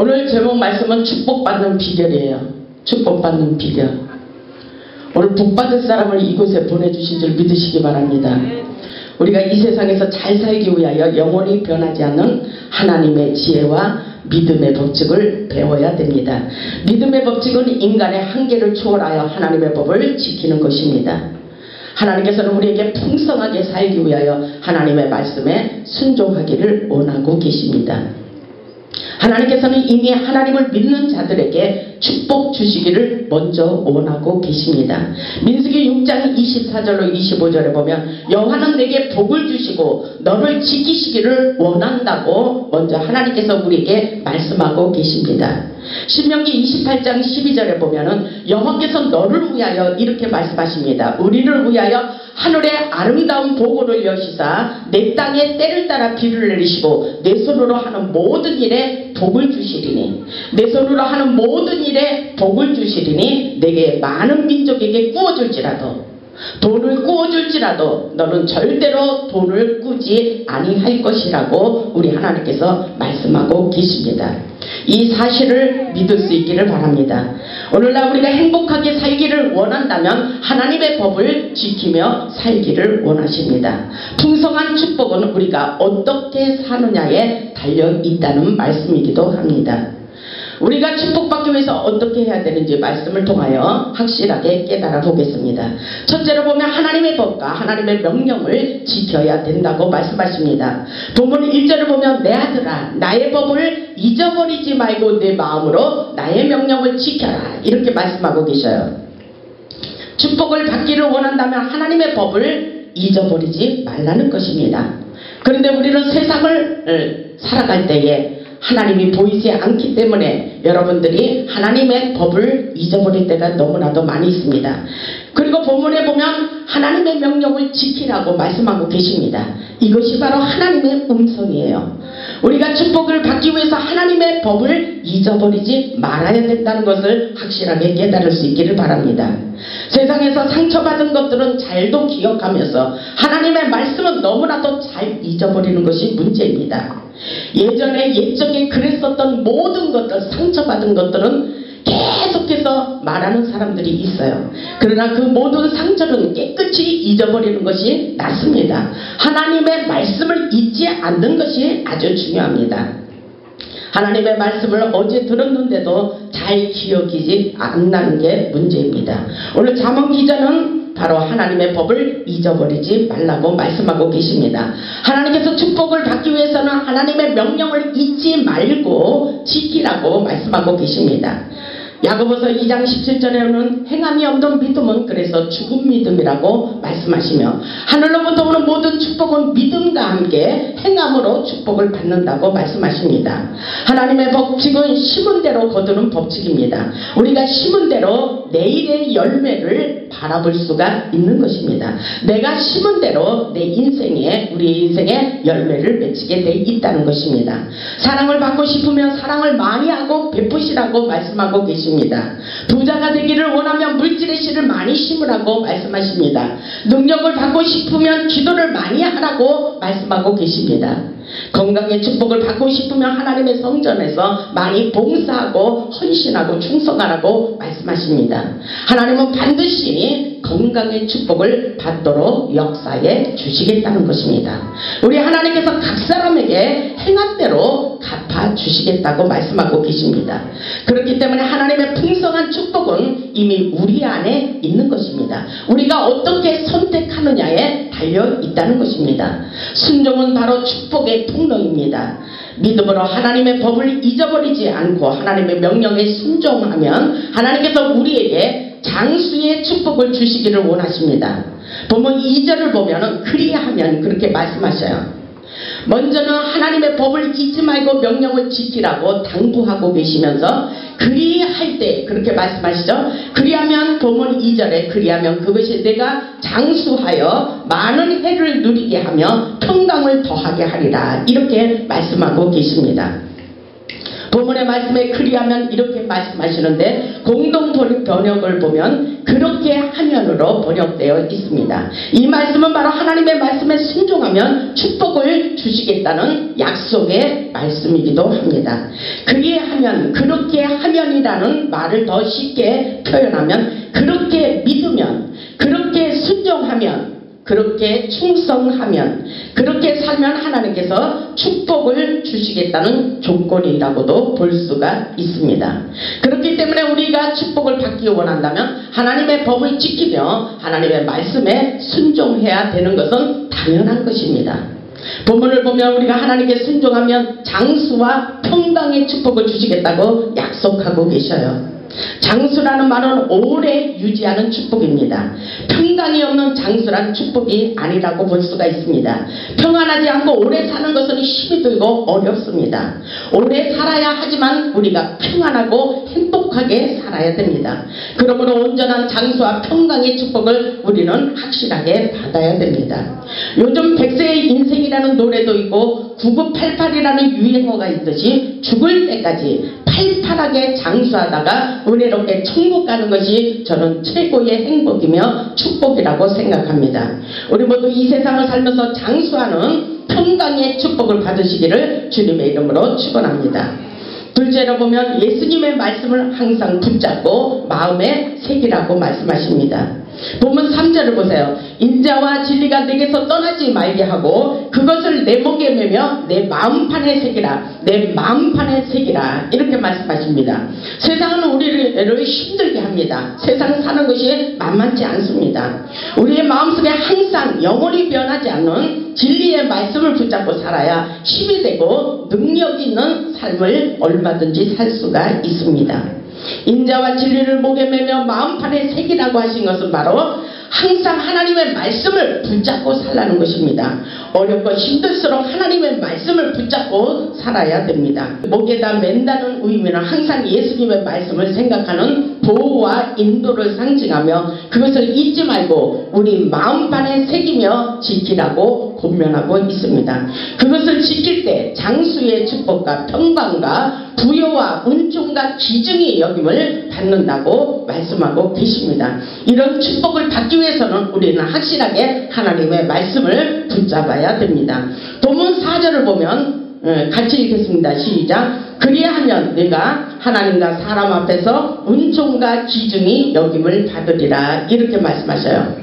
오늘 제목 말씀은 축복받는 비결이에요. 축복받는 비결. 오늘 복받을 사람을 이곳에 보내주신 줄 믿으시기 바랍니다. 우리가 이 세상에서 잘 살기 위하여 영원히 변하지 않는 하나님의 지혜와 믿음의 법칙을 배워야 됩니다. 믿음의 법칙은 인간의 한계를 초월하여 하나님의 법을 지키는 것입니다. 하나님께서는 우리에게 풍성하게 살기 위하여 하나님의 말씀에 순종하기를 원하고 계십니다. 하나님께서는 이미 하나님을 믿는 자들에게 축복 주시기를 먼저 원하고 계십니다. 민수기 6장 24절로 25절에 보면 여호와는 내게 복을 주시고 너를 지키시기를 원한다고 먼저 하나님께서 우리에게 말씀하고 계십니다. 신명기 28장 12절에 보면은 여호와께서 너를 위하여 이렇게 말씀하십니다. 우리를 위하여 하늘의 아름다운 보고를 여시사 내 땅에 때를 따라 비를 내리시고 내 손으로 하는 모든 일에 복을 주시리니 내 손으로 하는 모든 일에 복을 주시리니 내게 많은 민족에게 꾸어줄지라도 돈을 꾸어줄지라도 너는 절대로 돈을 꾸지 아니할 것이라고 우리 하나님께서 말씀하고 계십니다. 이 사실을 믿을 수 있기를 바랍니다. 오늘날 우리가 행복하게 살기를 원한다면 하나님의 법을 지키며 살기를 원하십니다. 풍성한 축복은 우리가 어떻게 사느냐에 달려있다는 말씀이기도 합니다. 우리가 축복받기 위해서 어떻게 해야 되는지 말씀을 통하여 확실하게 깨달아 보겠습니다. 첫째로 보면 하나님의 법과 하나님의 명령을 지켜야 된다고 말씀하십니다. 본문 1절을 보면 내 아들아 나의 법을 잊어버리지 말고 내 마음으로 나의 명령을 지켜라 이렇게 말씀하고 계셔요. 축복을 받기를 원한다면 하나님의 법을 잊어버리지 말라는 것입니다. 그런데 우리는 세상을 살아갈 때에 하나님이 보이지 않기 때문에 여러분들이 하나님의 법을 잊어버릴 때가 너무나도 많이 있습니다. 그리고 본문에 보면 하나님의 명령을 지키라고 말씀하고 계십니다. 이것이 바로 하나님의 음성이에요. 우리가 축복을 받기 위해서 하나님의 법을 잊어버리지 말아야 된다는 것을 확실하게 깨달을 수 있기를 바랍니다. 세상에서 상처받은 것들은 잘도 기억하면서 하나님의 말씀은 너무나도 잘 잊어버리는 것이 문제입니다. 예전에 옛적에 그랬었던 모든 것들, 상처받은 것들은 계속해서 말하는 사람들이 있어요. 그러나 그 모든 상처는 깨끗이 잊어버리는 것이 낫습니다. 하나님의 말씀을 잊지 않는 것이 아주 중요합니다. 하나님의 말씀을 어제 들었는데도 잘 기억이지 않는 게 문제입니다. 오늘 잠언 기자는 바로 하나님의 법을 잊어버리지 말라고 말씀하고 계십니다. 하나님께서 축복을 받기 위해서는 하나님의 명령을 잊지 말고 지키라고 말씀하고 계십니다. 야고보서 2장 17절에는 행함이 없는 믿음은 그래서 죽은 믿음이라고 말씀하시며 하늘로부터 오는 모든 축복은 믿음과 함께 행함으로 축복을 받는다고 말씀하십니다. 하나님의 법칙은 심은 대로 거두는 법칙입니다. 우리가 심은 대로 내일의 열매를 바라볼 수가 있는 것입니다. 내가 심은 대로 내 인생에 우리 인생에 열매를 맺히게 돼 있다는 것입니다. 사랑을 받고 싶으면 사랑을 많이 하고 베푸시라고 말씀하고 계십니다. 부자가 되기를 원하면 물질의 씨를 많이 심으라고 말씀하십니다. 능력을 받고 싶으면 기도를 많이 하라고 말씀하고 계십니다. 건강의 축복을 받고 싶으면 하나님의 성전에서 많이 봉사하고 헌신하고 충성하라고 말씀하십니다. 하나님은 반드시 건강의 축복을 받도록 역사에 주시겠다는 것입니다. 우리 하나님께서 각 사람에게 행한 대로 갚아주시겠다고 말씀하고 계십니다. 그렇기 때문에 하나님의 풍성한 축복은 이미 우리 안에 있는 것입니다. 우리가 어떻게 선택하느냐에 달려있다는 것입니다. 순종은 바로 축복의 통로입니다. 믿음으로 하나님의 법을 잊어버리지 않고 하나님의 명령에 순종하면 하나님께서 우리에게 장수의 축복을 주시기를 원하십니다. 본문 2절을 보면 그리하면 그렇게 말씀하셔요. 먼저는 하나님의 법을 잊지 말고 명령을 지키라고 당부하고 계시면서 그리할 때 그렇게 말씀하시죠. 그리하면 본문 2절에 그리하면 그것이 내가 장수하여 많은 해를 누리게 하며 평강을 더하게 하리라 이렇게 말씀하고 계십니다. 본문의 말씀에 그리하면 이렇게 말씀하시는데 공동 번역을 보면 그렇게 하면으로 번역되어 있습니다. 이 말씀은 바로 하나님의 말씀에 순종하면 축복을 주시겠다는 약속의 말씀이기도 합니다. 그리하면, 그렇게 하면이라는 말을 더 쉽게 표현하면 그렇게 믿으면, 그렇게 순종하면, 그렇게 충성하면, 그렇게 살면 하나님께서 축복을 주시겠다는 조건이라고도 볼 수가 있습니다. 그렇기 때문에 우리가 축복을 받기 원한다면 하나님의 법을 지키며 하나님의 말씀에 순종해야 되는 것은 당연한 것입니다. 본문을 보면 우리가 하나님께 순종하면 장수와 평강의 축복을 주시겠다고 약속하고 계셔요. 장수라는 말은 오래 유지하는 축복입니다. 평강이 없는 장수란 축복이 아니라고 볼 수가 있습니다. 평안하지 않고 오래 사는 것은 힘이 들고 어렵습니다. 오래 살아야 하지만 우리가 평안하고 행복하게 살아야 됩니다. 그러므로 온전한 장수와 평강의 축복을 우리는 확실하게 받아야 됩니다. 요즘 100세의 인생이라는 노래도 있고 9988이라는 유행어가 있듯이 죽을 때까지 팔팔하게 장수하다가 은혜롭게 천국 가는 것이 저는 최고의 행복이며 축복이라고 생각합니다. 우리 모두 이 세상을 살면서 장수하는 평강의 축복을 받으시기를 주님의 이름으로 축원합니다. 둘째로 보면 예수님의 말씀을 항상 붙잡고 마음에 새기라고 말씀하십니다. 본문 3절을 보세요. 인자와 진리가 내게서 떠나지 말게 하고 그것을 내 목에 매며 내 마음판에 새기라. 내 마음판에 새기라. 이렇게 말씀하십니다. 세상은 우리를 힘들게 합니다. 세상 사는 것이 만만치 않습니다. 우리의 마음속에 항상 영원히 변하지 않는 진리의 말씀을 붙잡고 살아야 힘이 되고 능력 있는 삶을 얼마든지 살 수가 있습니다. 인자와 진리를 목에 매며 마음판에 새기라고 하신 것은 바로 항상 하나님의 말씀을 붙잡고 살라는 것입니다. 어렵고 힘들수록 하나님의 말씀을 붙잡고 살아야 됩니다. 목에다 맨다는 의미는 항상 예수님의 말씀을 생각하는 보호와 인도를 상징하며 그것을 잊지 말고 우리 마음판에 새기며 지키라고 권면하고 있습니다. 그것을 지킬 때 장수의 축복과 평강과 부여와 은총과 기중이 여김을 받는다고 말씀하고 계십니다. 이런 축복을 받기 위해서는 우리는 확실하게 하나님의 말씀을 붙잡아야 됩니다. 본문 4절을 보면 같이 읽겠습니다. 시작. 그리하면 내가 하나님과 사람 앞에서 은총과 기중이 여김을 받으리라. 이렇게 말씀하셔요.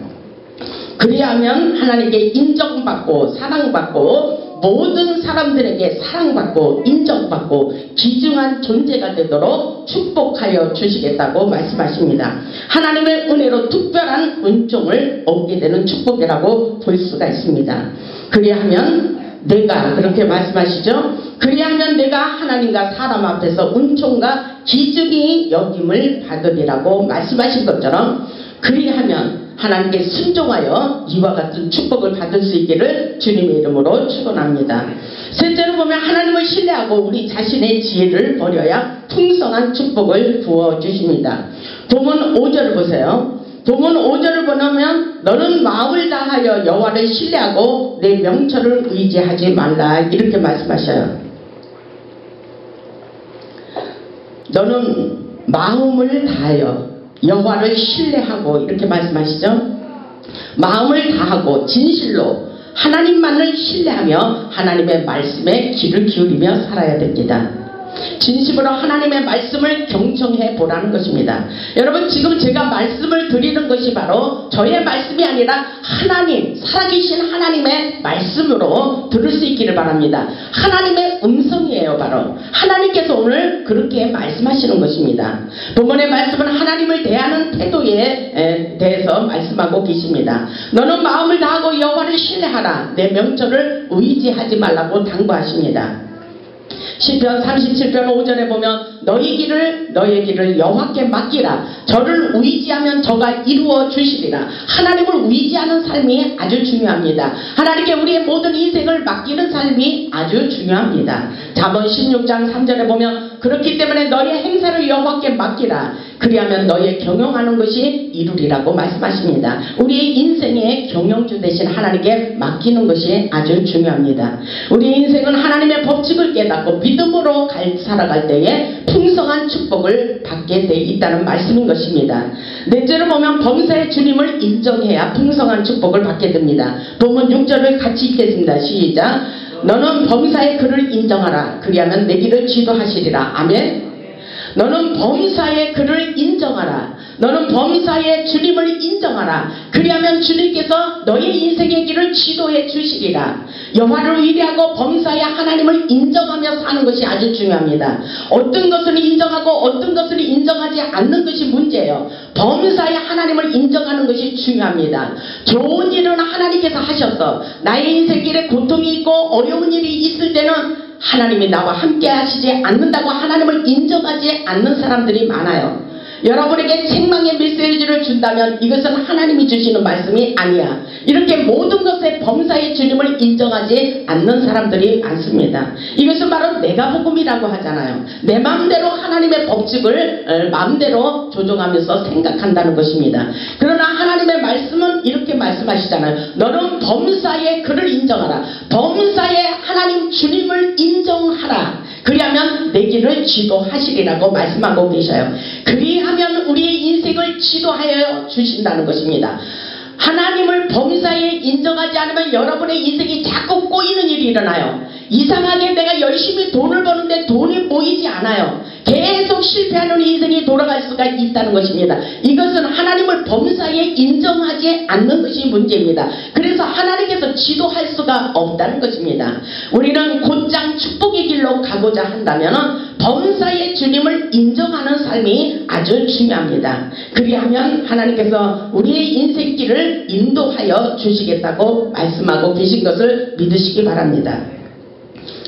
그리하면 하나님께 인정받고 사랑받고 모든 사람들에게 사랑받고 인정받고 귀중한 존재가 되도록 축복하여 주시겠다고 말씀하십니다. 하나님의 은혜로 특별한 은총을 얻게 되는 축복이라고 볼 수가 있습니다. 그리하면 내가 그렇게 말씀하시죠. 그리하면 내가 하나님과 사람 앞에서 은총과 기중이 여김을 받으리라고 말씀하신 것처럼 그리하면 하나님께 순종하여 이와 같은 축복을 받을 수 있기를 주님의 이름으로 축원합니다. 셋째로 보면 하나님을 신뢰하고 우리 자신의 지혜를 버려야 풍성한 축복을 부어주십니다. 본문 5절을 보세요. 본문 5절을 보면 너는 마음을 다하여 여호와를 신뢰하고 내 명철을 의지하지 말라. 이렇게 말씀하셔요. 너는 마음을 다하여 여호와를 신뢰하고 이렇게 말씀하시죠. 마음을 다하고 진실로 하나님만을 신뢰하며 하나님의 말씀에 귀를 기울이며 살아야 됩니다. 진심으로 하나님의 말씀을 경청해 보라는 것입니다. 여러분 지금 제가 말씀을 드리는 것이 바로 저의 말씀이 아니라 하나님, 살아계신 하나님의 말씀으로 들을 수 있기를 바랍니다. 하나님의 음성이에요. 바로 하나님께서 오늘 그렇게 말씀하시는 것입니다. 본문의 말씀은 하나님을 대하는 태도에 대해서 말씀하고 계십니다. 너는 마음을 다하고 여호와를 신뢰하라. 내 명철을 의지하지 말라고 당부하십니다. 시편 37편 5절에 보면 너의 길을 여호와께 맡기라. 저를 의지하면 저가 이루어 주시리라. 하나님을 의지하는 삶이 아주 중요합니다. 하나님께 우리의 모든 인생을 맡기는 삶이 아주 중요합니다. 잠언 16장 3절에 보면 그렇기 때문에 너의 행사를 여호와께 맡기라. 그리하면 너의 경영하는 것이 이루리라고 말씀하십니다. 우리의 인생의 경영주 대신 하나님께 맡기는 것이 아주 중요합니다. 우리 인생은 하나님의 법칙을 깨닫고 믿음으로 살아갈 때에 풍성한 축복을 받게 돼 있다는 말씀인 것입니다. 넷째로 보면 범사의 주님을 인정해야 풍성한 축복을 받게 됩니다. 본문 6절을 같이 읽겠습니다. 시작. 너는 범사의 그를 인정하라. 그리하면 내 길을 지도하시리라. 아멘. 너는 범사의 그를 인정하라. 너는 범사의 주님을 인정하라. 그리하면 주님께서 너의 인생의 길을 지도해 주시리라. 여호와를 위대하고 범사의 하나님을 인정하며 사는 것이 아주 중요합니다. 어떤 것을 인정하고 어떤 것을 인정하지 않는 것이 문제예요. 범사의 하나님을 인정하는 것이 중요합니다. 좋은 일은 하나님께서 하셨어. 나의 인생길에 고통이 있고 어려운 일이 있을 때는 하나님이 나와 함께 하시지 않는다고 하나님을 인정하지 않는 사람들이 많아요. 여러분에게 책망의 메시지를 준다면 이것은 하나님이 주시는 말씀이 아니야. 이렇게 모든 것에 범사의 주님을 인정하지 않는 사람들이 많습니다. 이것은 바로 내가 복음이라고 하잖아요. 내 마음대로 하나님의 법칙을 마음대로 조정하면서 생각한다는 것입니다. 그러나 하나님의 말씀은 이렇게 말씀하시잖아요. 너는 범사의 그를 인정하라. 범사의 하나님 주님을 인정하라. 그리하면 내 길을 지도하시리라고 말씀하고 계셔요. 그리하면 우리의 인생을 지도하여 주신다는 것입니다. 하나님을 범사에 인정하지 않으면 여러분의 인생이 자꾸 꼬이는 일이 일어나요. 이상하게 내가 열심히 돈을 버는데 돈이 모이지 않아요. 계속 실패하는 인생이 돌아갈 수가 있다는 것입니다. 이것은 하나님을 범사에 인정하지 않는 것이 문제입니다. 그래서 하나님께서 지도할 수가 없다는 것입니다. 우리는 곧장 축복의 길로 가고자 한다면 범사의 주님을 인정하는 삶이 아주 중요합니다. 그리하면 하나님께서 우리의 인생길을 인도하여 주시겠다고 말씀하고 계신 것을 믿으시기 바랍니다.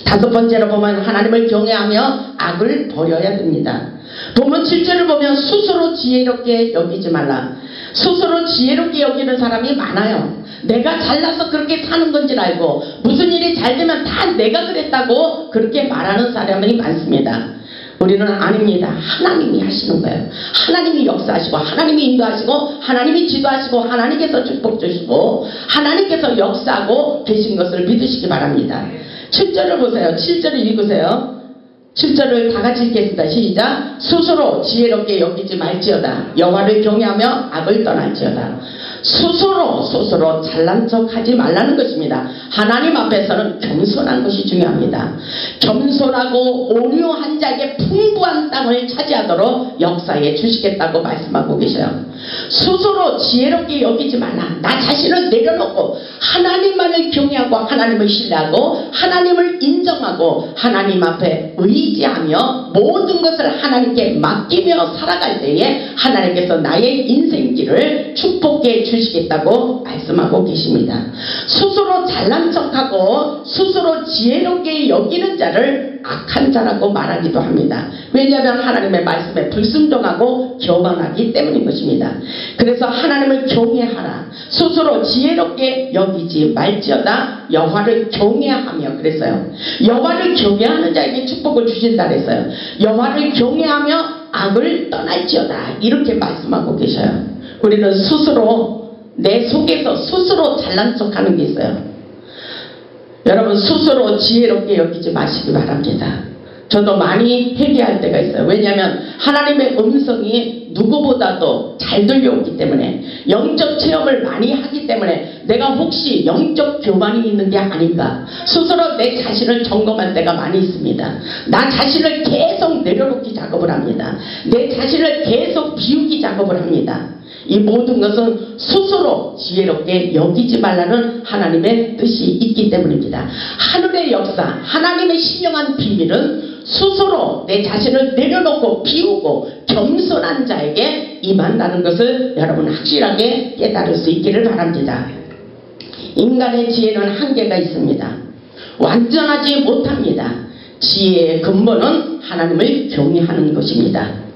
다섯 번째로 보면 하나님을 경외하며 악을 버려야 됩니다. 본문 7절을 보면 스스로 지혜롭게 여기지 말라. 스스로 지혜롭게 여기는 사람이 많아요. 내가 잘나서 그렇게 사는 건지 알고 무슨 일이 잘 되면 다 내가 그랬다고 그렇게 말하는 사람이 많습니다. 우리는 아닙니다. 하나님이 하시는 거예요. 하나님이 역사하시고 하나님이 인도하시고 하나님이 지도하시고 하나님께서 축복 주시고 하나님께서 역사하고 계신 것을 믿으시기 바랍니다. 7절을 보세요. 7절을 읽으세요. 7절을 다 같이 읽겠습니다. 시작. 스스로 지혜롭게 여기지 말지어다. 여호와를 경외하며 악을 떠날지어다. 스스로 잘난 척 하지 말라는 것입니다. 하나님 앞에서는 겸손한 것이 중요합니다. 겸손하고 온유한 자에게 풍부한 땅을 차지하도록 역사해 주시겠다고 말씀하고 계셔요. 스스로 지혜롭게 여기지 말라. 나 자신을 내려놓고 하나님만을 경외하고 하나님을 신뢰하고 하나님을 인정하고 하나님 앞에 의지하며 모든 것을 하나님께 맡기며 살아갈 때에 하나님께서 나의 인생길을 축복해 주시겠다고 말씀하고 계십니다. 스스로 잘난 척하고 스스로 지혜롭게 여기는 자를 악한 자라고 말하기도 합니다. 왜냐하면 하나님의 말씀에 불순종하고 교만하기 때문인 것입니다. 그래서 하나님을 경외하라. 스스로 지혜롭게 여기지 말지어다. 여호와를 경외하며 그랬어요. 여호와를 경외하는 자에게 축복을 주신다 그랬어요. 여호와를 경외하며 악을 떠날지어다. 이렇게 말씀하고 계셔요. 우리는 스스로 내 속에서 스스로 잘난 척하는 게 있어요. 여러분 스스로 지혜롭게 여기지 마시기 바랍니다. 저도 많이 회개할 때가 있어요. 왜냐하면 하나님의 음성이 누구보다도 잘 들려오기 때문에 영적 체험을 많이 하기 때문에 내가 혹시 영적 교만이 있는 게 아닌가 스스로 내 자신을 점검할 때가 많이 있습니다. 나 자신을 계속 내려놓기 작업을 합니다. 내 자신을 계속 비우기 작업을 합니다. 이 모든 것은 스스로 지혜롭게 여기지 말라는 하나님의 뜻이 있기 때문입니다. 하늘의 역사, 하나님의 신령한 비밀은 스스로 내 자신을 내려놓고 비우고 겸손한 자에게 임한다는 것을 여러분 확실하게 깨달을 수 있기를 바랍니다. 인간의 지혜는 한계가 있습니다. 완전하지 못합니다. 지혜의 근본은 하나님을 경외하는 것입니다.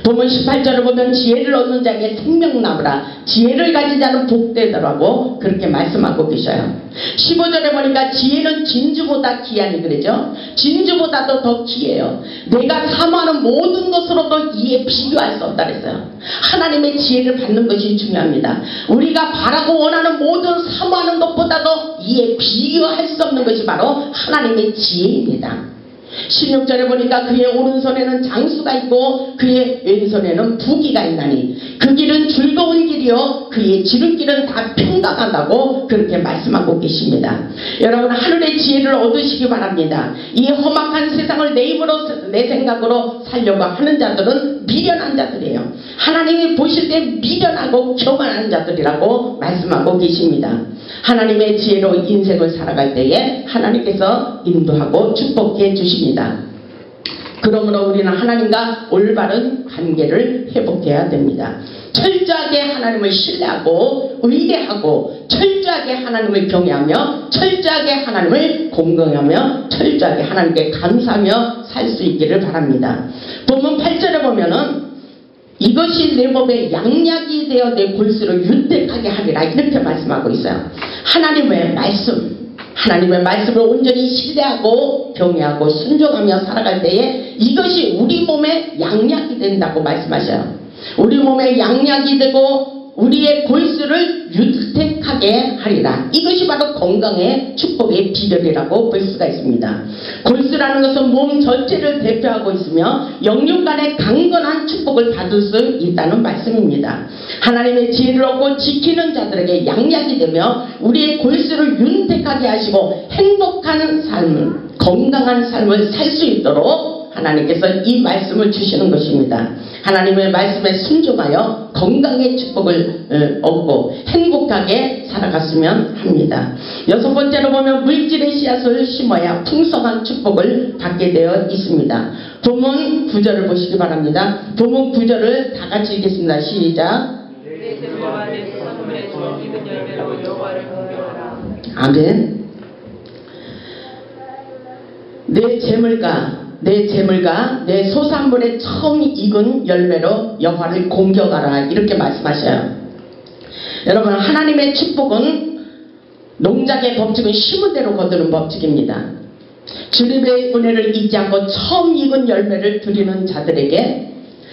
본문 18절을 보면 지혜를 얻는 자에게 생명나무라. 지혜를 가진 자는 복되더라고 그렇게 말씀하고 계셔요. 15절에 보니까 지혜는 진주보다 귀하니 그러죠. 진주보다도 더 귀해요. 내가 사모하는 모든 것으로도 이에 비교할 수 없다 그랬어요. 하나님의 지혜를 받는 것이 중요합니다. 우리가 바라고 원하는 모든 사모하는 것보다도 이에 비교할 수 없는 것이 바로 하나님의 지혜입니다. 16절에 보니까 그의 오른손에는 장수가 있고 그의 왼손에는 부귀가 있나니 그 길은 즐거운 길이요 그의 지름길은 다 평강하다고 그렇게 말씀하고 계십니다. 여러분 하늘의 지혜를 얻으시기 바랍니다. 이 험악한 세상을 내 입으로 내 생각으로 살려고 하는 자들은 미련한 자들이에요. 하나님이 보실 때 미련하고 교만한 자들이라고 말씀하고 계십니다. 하나님의 지혜로 인생을 살아갈 때에 하나님께서 인도하고 축복해 주십니다. 그러므로 우리는 하나님과 올바른 관계를 회복해야 됩니다. 철저하게 하나님을 신뢰하고 의뢰하고 철저하게 하나님을 경외하며 철저하게 하나님을 공경하며 철저하게 하나님께 감사하며 살 수 있기를 바랍니다. 본문 8절에 보면은 이것이 내 몸에 양약이 되어 내 골수를 윤택하게 하리라 이렇게 말씀하고 있어요. 하나님의 말씀을 온전히 신뢰하고 경외하고 순종하며 살아갈 때에 이것이 우리 몸에 양약이 된다고 말씀하셔요. 우리 몸에 양약이 되고 우리의 골수를 윤택하게 하리라. 이것이 바로 건강의 축복의 비결이라고 볼 수가 있습니다. 골수라는 것은 몸 전체를 대표하고 있으며 영육 간의 강건한 축복을 받을 수 있다는 말씀입니다. 하나님의 지혜를 얻고 지키는 자들에게 양약이 되며 우리의 골수를 윤택하게 하시고 행복한 삶을 건강한 삶을 살 수 있도록 하나님께서 이 말씀을 주시는 것입니다. 하나님의 말씀에 순종하여 건강의 축복을 얻고 행복하게 살아갔으면 합니다. 여섯 번째로 보면 물질의 씨앗을 심어야 풍성한 축복을 받게 되어 있습니다. 본문 9절을 보시기 바랍니다. 본문 9절을 다 같이 읽겠습니다. 시작. 아멘. 내 재물과 내 소산물의 처음 익은 열매로 여호와를 공경하라 이렇게 말씀하셔요. 여러분 하나님의 축복은 농작의 법칙은 심은 대로 거두는 법칙입니다. 주님의 은혜를 잊지 않고 처음 익은 열매를 드리는 자들에게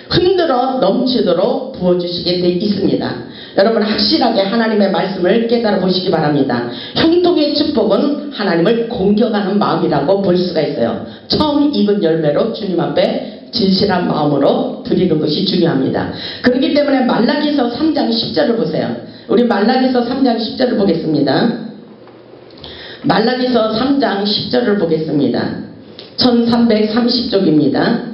흔들어 넘치도록 부어주시게 돼 있습니다. 여러분 확실하게 하나님의 말씀을 깨달아 보시기 바랍니다. 형통의 축복은 하나님을 공경하는 마음이라고 볼 수가 있어요. 처음 익은 열매로 주님 앞에 진실한 마음으로 드리는 것이 중요합니다. 그렇기 때문에 말라기서 3장 10절을 보세요. 우리 말라기서 3장 10절을 보겠습니다. 말라기서 3장 10절을 보겠습니다. 1330쪽입니다.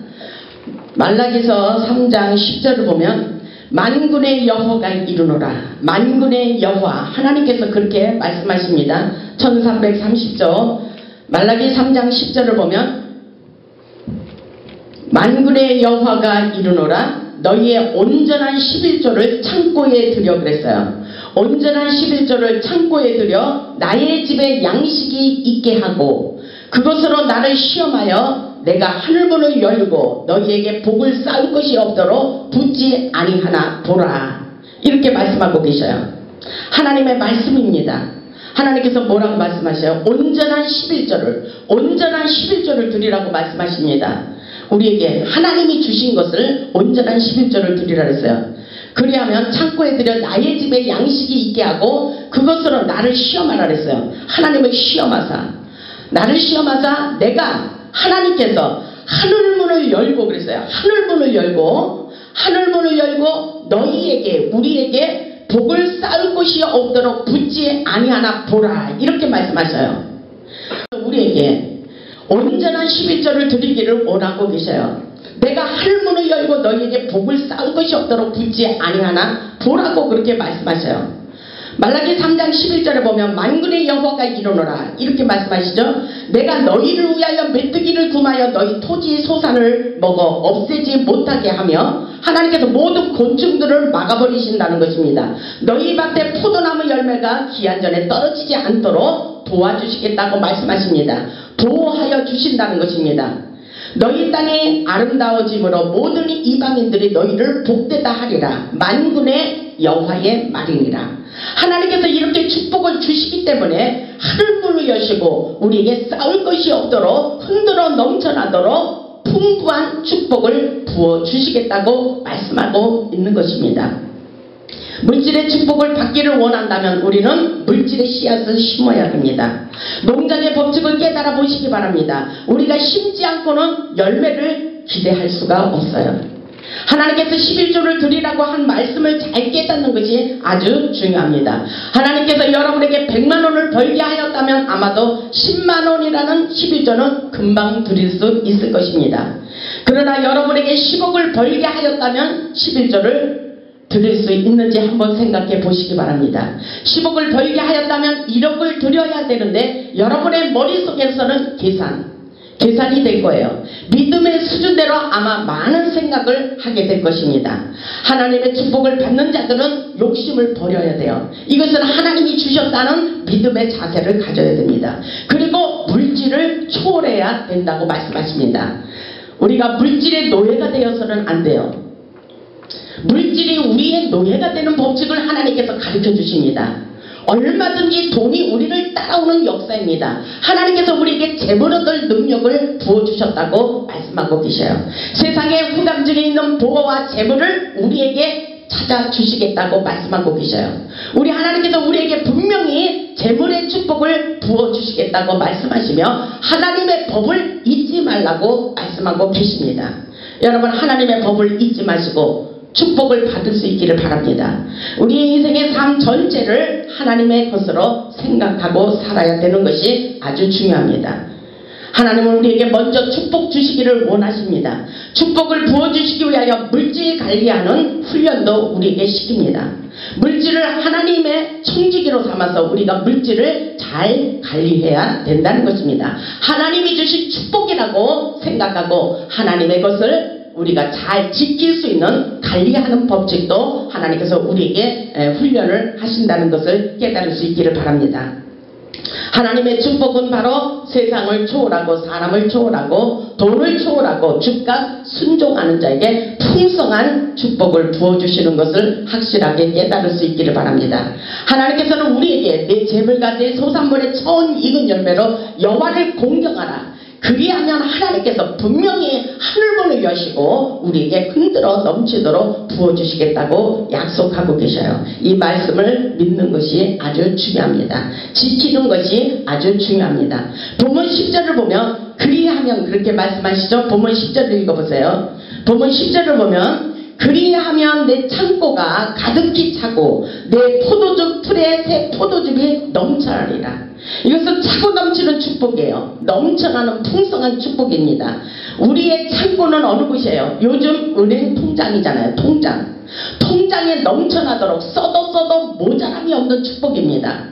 말라기서 3장 10절을 보면 만군의 여호와가 이르노라. 만군의 여호와 하나님께서 그렇게 말씀하십니다. 1330쪽 말라기 3장 10절을 보면 만군의 여호와가 이르노라. 너희의 온전한 11조를 창고에 들여 그랬어요. 온전한 11조를 창고에 들여 나의 집에 양식이 있게 하고 그것으로 나를 시험하여 내가 하늘문을 열고 너희에게 복을 쌓을 것이 없도록 붙지 아니하나 보라. 이렇게 말씀하고 계셔요. 하나님의 말씀입니다. 하나님께서 뭐라고 말씀하셔요? 온전한 11조를 드리라고 말씀하십니다. 우리에게 하나님이 주신 것을 온전한 11조를 드리라 그랬어요. 그리하면 창고에 들여 나의 집에 양식이 있게 하고 그것으로 나를 시험하라 그랬어요. 하나님을 시험하사 나를 시험하사 내가 하나님께서 하늘문을 열고 그랬어요. 하늘문을 열고 너희에게 우리에게 복을 쌓을 것이 없도록 붙지 아니하나 보라. 이렇게 말씀하셔요. 우리에게 온전한 11조를 드리기를 원하고 계셔요. 내가 하늘문을 열고 너희에게 복을 쌓을 것이 없도록 붙지 아니하나 보라고 그렇게 말씀하셔요. 말라기 3장 11절에 보면 만군의 여호와가 이르노라 이렇게 말씀하시죠. 내가 너희를 위하여 메뚜기를 구하여 너희 토지 소산을 먹어 없애지 못하게 하며 하나님께서 모든 곤충들을 막아버리신다는 것입니다. 너희 밭에 포도나무 열매가 기한 전에 떨어지지 않도록 도와주시겠다고 말씀하십니다. 보호하여 주신다는 것입니다. 너희 땅이 아름다워짐으로 모든 이방인들이 너희를 복되다 하리라. 만군의 여호와의 말이니라. 하나님께서 이렇게 축복을 주시기 때문에 하늘문을 여시고 우리에게 싸울 것이 없도록 흔들어 넘쳐나도록 풍부한 축복을 부어주시겠다고 말씀하고 있는 것입니다. 물질의 축복을 받기를 원한다면 우리는 물질의 씨앗을 심어야 합니다. 농장의 법칙을 깨달아 보시기 바랍니다. 우리가 심지 않고는 열매를 기대할 수가 없어요. 하나님께서 11조를 드리라고 한 말씀을 잘 깨닫는 것이 아주 중요합니다. 하나님께서 여러분에게 100만원을 벌게 하였다면 아마도 10만원이라는 11조는 금방 드릴 수 있을 것입니다. 그러나 여러분에게 10억을 벌게 하였다면 11조를 드릴 수 있는지 한번 생각해 보시기 바랍니다. 10억을 벌게 하였다면 1억을 드려야 되는데 여러분의 머릿속에서는 계산이 될 거예요. 믿음의 수준대로 아마 많은 생각을 하게 될 것입니다. 하나님의 축복을 받는 자들은 욕심을 버려야 돼요. 이것은 하나님이 주셨다는 믿음의 자세를 가져야 됩니다. 그리고 물질을 초월해야 된다고 말씀하십니다. 우리가 물질의 노예가 되어서는 안 돼요. 물질이 우리의 노예가 되는 법칙을 하나님께서 가르쳐 주십니다. 얼마든지 돈이 우리를 따라오는 역사입니다. 하나님께서 우리에게 재물 얻을 능력을 부어주셨다고 말씀하고 계셔요. 세상의 후담중에 있는 보호와 재물을 우리에게 찾아주시겠다고 말씀하고 계셔요. 우리 하나님께서 우리에게 분명히 재물의 축복을 부어주시겠다고 말씀하시며 하나님의 법을 잊지 말라고 말씀하고 계십니다. 여러분, 하나님의 법을 잊지 마시고 축복을 받을 수 있기를 바랍니다. 우리 인생의 삶 전체를 하나님의 것으로 생각하고 살아야 되는 것이 아주 중요합니다. 하나님은 우리에게 먼저 축복 주시기를 원하십니다. 축복을 부어주시기 위하여 물질 관리하는 훈련도 우리에게 시킵니다. 물질을 하나님의 청지기로 삼아서 우리가 물질을 잘 관리해야 된다는 것입니다. 하나님이 주신 축복이라고 생각하고 하나님의 것을 우리가 잘 지킬 수 있는 관리하는 법칙도 하나님께서 우리에게 훈련을 하신다는 것을 깨달을 수 있기를 바랍니다. 하나님의 축복은 바로 세상을 초월하고 사람을 초월하고 돈을 초월하고 주가 순종하는 자에게 풍성한 축복을 부어주시는 것을 확실하게 깨달을 수 있기를 바랍니다. 하나님께서는 우리에게 내 재물과 내 소산물의 처음 익은 열매로 여호와를 공경하라. 그리하면 하나님께서 분명히 하늘문을 여시고 우리에게 흔들어 넘치도록 부어주시겠다고 약속하고 계셔요. 이 말씀을 믿는 것이 아주 중요합니다. 지키는 것이 아주 중요합니다. 본문 10절을 보면 그리하면 그렇게 말씀하시죠. 본문 10절을 읽어보세요. 본문 10절을 보면 그리하면 내 창고가 가득히 차고 내 포도즙 풀에 새 포도즙이 넘쳐나리라. 이것은 차고 넘치는 축복이에요. 넘쳐나는 풍성한 축복입니다. 우리의 창고는 어느 곳이에요? 요즘 은행 통장이잖아요. 통장에 넘쳐나도록 써도 모자람이 없는 축복입니다.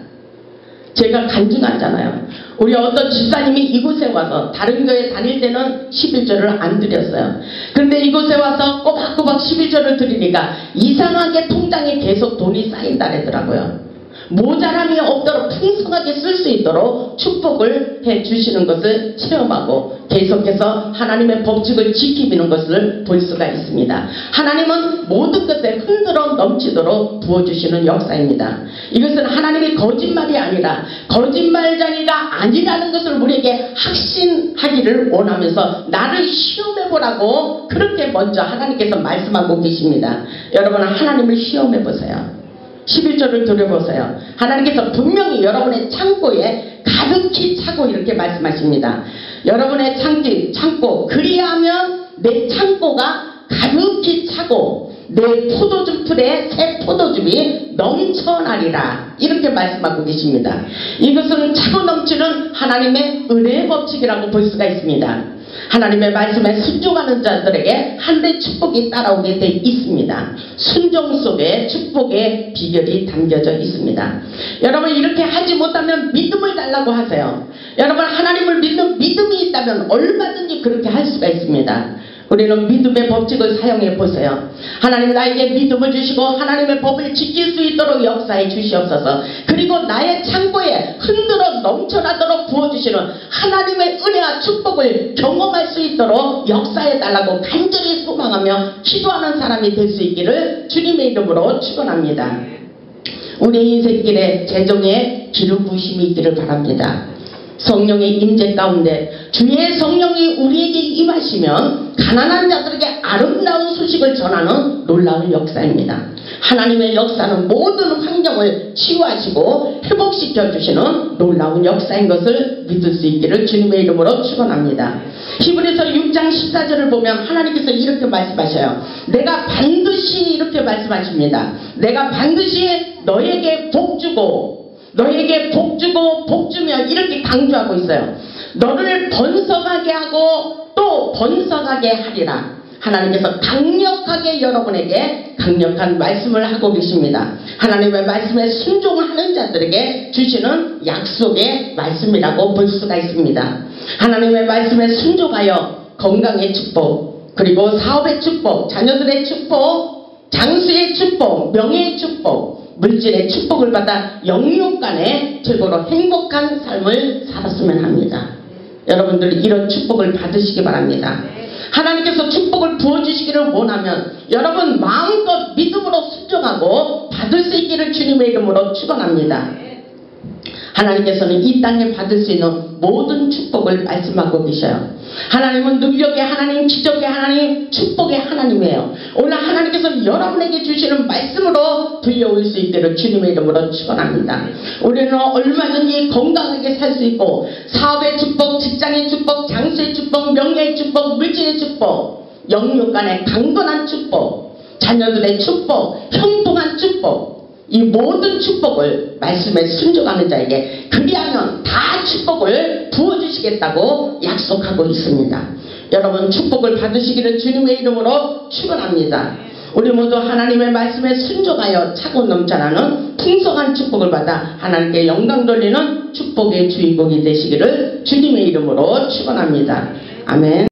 제가 간증하잖아요. 우리 어떤 집사님이 이곳에 와서 다른 교회 다닐 때는 11조를 안 드렸어요. 그런데 이곳에 와서 꼬박꼬박 11조를 드리니까 이상하게 통장에 계속 돈이 쌓인다더라고요. 모자람이 없도록 풍성하게 쓸 수 있도록 축복을 해주시는 것을 체험하고 계속해서 하나님의 법칙을 지키는 것을 볼 수가 있습니다. 하나님은 모든 것에 흔들어 넘치도록 부어주시는 역사입니다. 이것은 하나님의 거짓말이 아니라 거짓말쟁이가 아니라는 것을 우리에게 확신하기를 원하면서 나를 시험해보라고 그렇게 먼저 하나님께서 말씀하고 계십니다. 여러분, 하나님을 시험해보세요. 11조를 들여보세요. 하나님께서 분명히 여러분의 창고에 가득히 차고 이렇게 말씀하십니다. 여러분의 창고 그리하면 내 창고가 가득히 차고 내 포도즙 풀에 새 포도즙이 넘쳐나리라 이렇게 말씀하고 계십니다. 이것은 차고 넘치는 하나님의 은혜의 법칙이라고 볼 수가 있습니다. 하나님의 말씀에 순종하는 자들에게 하늘의 축복이 따라오게 돼 있습니다. 순종 속에 축복의 비결이 담겨져 있습니다. 여러분, 이렇게 하지 못하면 믿음을 달라고 하세요. 여러분, 하나님을 믿는 믿음이 있다면 얼마든지 그렇게 할 수가 있습니다. 우리는 믿음의 법칙을 사용해 보세요. 하나님 나에게 믿음을 주시고 하나님의 법을 지킬 수 있도록 역사해 주시옵소서. 그리고 나의 창고에 흔들어 넘쳐나도록 부어주시는 하나님의 은혜와 축복을 경험할 수 있도록 역사해 달라고 간절히 소망하며 기도하는 사람이 될 수 있기를 주님의 이름으로 축원합니다. 우리 인생길에 재정에 기름 부으심이 있기를 바랍니다. 성령의 임재 가운데 주의 성령이 우리에게 임하시면 가난한 자들에게 아름다운 소식을 전하는 놀라운 역사입니다. 하나님의 역사는 모든 환경을 치유하시고 회복시켜 주시는 놀라운 역사인 것을 믿을 수 있기를 주님의 이름으로 축원합니다. 히브리서 6장 14절을 보면 하나님께서 이렇게 말씀하셔요. 내가 반드시 이렇게 말씀하십니다. 내가 반드시 너에게 복주고 복주며 이렇게 강조하고 있어요. 너를 번성하게 하고 또 번성하게 하리라. 하나님께서 강력하게 여러분에게 강력한 말씀을 하고 계십니다. 하나님의 말씀에 순종하는 자들에게 주시는 약속의 말씀이라고 볼 수가 있습니다. 하나님의 말씀에 순종하여 건강의 축복, 그리고 사업의 축복, 자녀들의 축복, 장수의 축복, 명예의 축복, 물질의 축복을 받아 영육 간에 최고로 행복한 삶을 살았으면 합니다. 여러분들 이런 축복을 받으시기 바랍니다. 하나님께서 축복을 부어주시기를 원하면 여러분 마음껏 믿음으로 순종하고 받을 수 있기를 주님의 이름으로 축원합니다. 하나님께서는 이 땅에 받을 수 있는 모든 축복을 말씀하고 계셔요. 하나님은 능력의 하나님, 기적의 하나님, 축복의 하나님이에요. 오늘 하나님께서 여러분에게 주시는 말씀으로 들려올 수 있기를 주님의 이름으로 축원합니다. 우리는 얼마든지 건강하게 살 수 있고 사업의 축복, 직장의 축복, 장수의 축복, 명예의 축복, 물질의 축복, 영육 간의 강건한 축복, 자녀들의 축복, 형통한 축복, 이 모든 축복을 말씀에 순종하는 자에게 그리하면 다 축복을 부어주시겠다고 약속하고 있습니다. 여러분 축복을 받으시기를 주님의 이름으로 축원합니다. 우리 모두 하나님의 말씀에 순종하여 차고 넘쳐나는 풍성한 축복을 받아 하나님께 영광 돌리는 축복의 주인공이 되시기를 주님의 이름으로 축원합니다. 아멘.